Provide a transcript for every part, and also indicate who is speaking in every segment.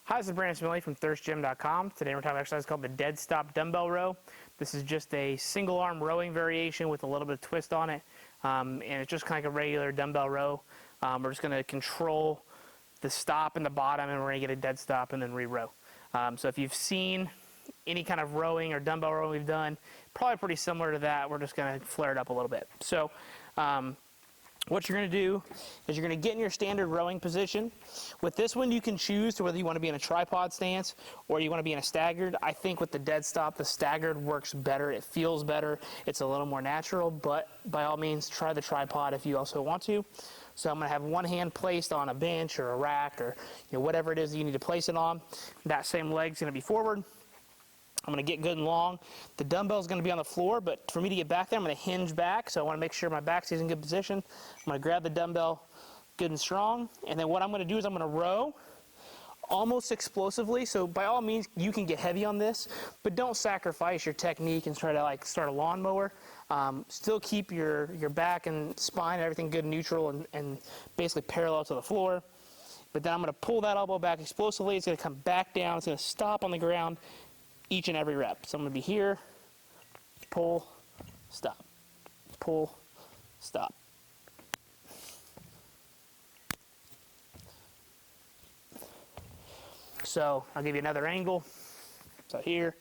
Speaker 1: Hi, this is Brandon Smiley from thirstgym.com. Today we're talking about an exercise called the Deadstop dumbbell row. This is just a single arm rowing variation with a little bit of twist on it. And it's just kind of like a regular dumbbell row. We're just going to control the stop in the bottom, and we're going to get a dead stop and then re-row. So if you've seen any kind of rowing or dumbbell rowing we've done, probably pretty similar to that. We're just going to flare it up a little bit. So what you're going to do is you're going to get in your standard rowing position. With this one, you can choose to whether you want to be in a tripod stance or you want to be in a staggered. I think with the dead stop, the staggered works better. It feels better. It's a little more natural, but by all means, try the tripod if you also want to. So I'm going to have one hand placed on a bench or a rack or whatever it is that you need to place it on. That same leg's going to be forward. I'm going to get good and long. The dumbbell is going to be on the floor, but for me to get back there, I'm going to hinge back. So I want to make sure my back stays in good position. I'm going to grab the dumbbell good and strong. And then what I'm going to do is I'm going to row almost explosively. So by all means, you can get heavy on this, but don't sacrifice your technique and try to like start a lawnmower. Still keep your back and spine and everything good and neutral and basically parallel to the floor. But then I'm going to pull that elbow back explosively. It's going to come back down. It's going to stop on the ground each and every rep. So I'm going to be here, pull, stop, pull, stop. So I'll give you another angle. So here.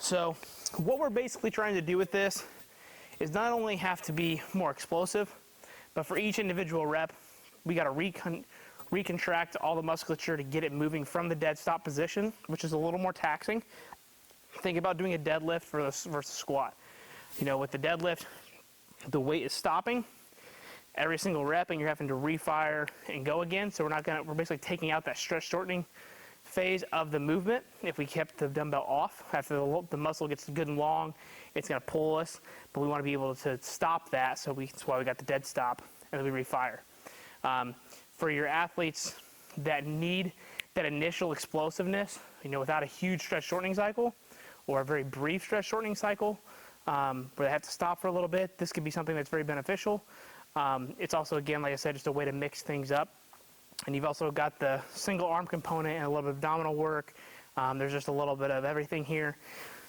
Speaker 1: So what we're basically trying to do with this is not only have to be more explosive, but for each individual rep, we got to recontract all the musculature to get it moving from the dead stop position, which is a little more taxing. Think about doing a deadlift versus squat. With the deadlift, the weight is stopping every single rep, and you're having to refire and go again. So we're basically taking out that stress shortening phase of the movement. If we kept the dumbbell off, after the muscle gets good and long, it's going to pull us, but we want to be able to stop that, so that's why we got the dead stop, and then we refire. For your athletes that need that initial explosiveness, without a huge stress shortening cycle or a very brief stress shortening cycle, where they have to stop for a little bit, this could be something that's very beneficial. It's also, again, like I said, just a way to mix things up. And you've also got the single arm component and a little bit of abdominal work. There's just a little bit of everything here.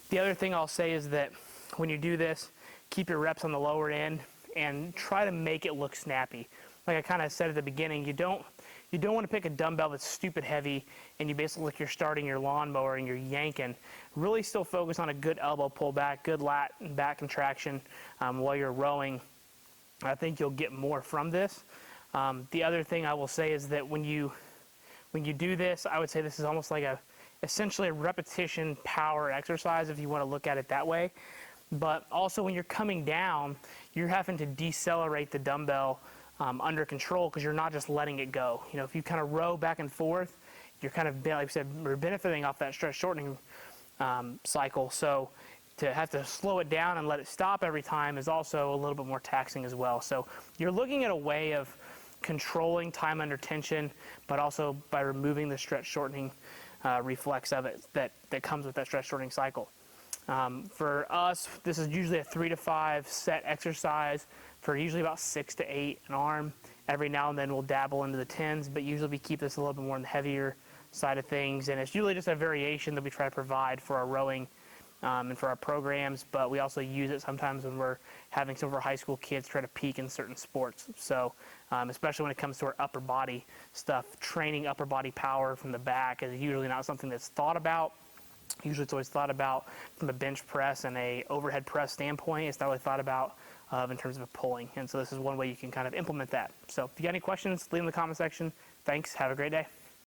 Speaker 1: The other thing I'll say is that when you do this, keep your reps on the lower end and try to make it look snappy. Like I kind of said at the beginning, you don't want to pick a dumbbell that's stupid heavy and you basically look, you're starting your lawnmower and you're yanking. Really still focus on a good elbow pull back, good lat and back contraction while you're rowing. I think you'll get more from this. The other thing I will say is that when you do this, I would say this is almost like essentially a repetition power exercise if you want to look at it that way. But also when you're coming down, you're having to decelerate the dumbbell under control because you're not just letting it go. If you kind of row back and forth, you're kind of, like I said, we're benefiting off that stress shortening cycle. So to have to slow it down and let it stop every time is also a little bit more taxing as well. So you're looking at a way of controlling time under tension, but also by removing the stretch shortening reflex of it that comes with that stretch shortening cycle. For us, this is usually a 3 to 5 set exercise for usually about 6 to 8 an arm. Every now and then we'll dabble into the 10s, but usually we keep this a little bit more on the heavier side of things. And it's usually just a variation that we try to provide for our rowing and for our programs, but we also use it sometimes when we're having some of our high school kids try to peak in certain sports. So especially when it comes to our upper body stuff, training upper body power from the back is usually not something that's thought about. Usually it's always thought about from a bench press and a overhead press standpoint. It's not really thought about in terms of pulling. And so this is one way you can kind of implement that. So if you got any questions, leave them in the comment section. Thanks. Have a great day.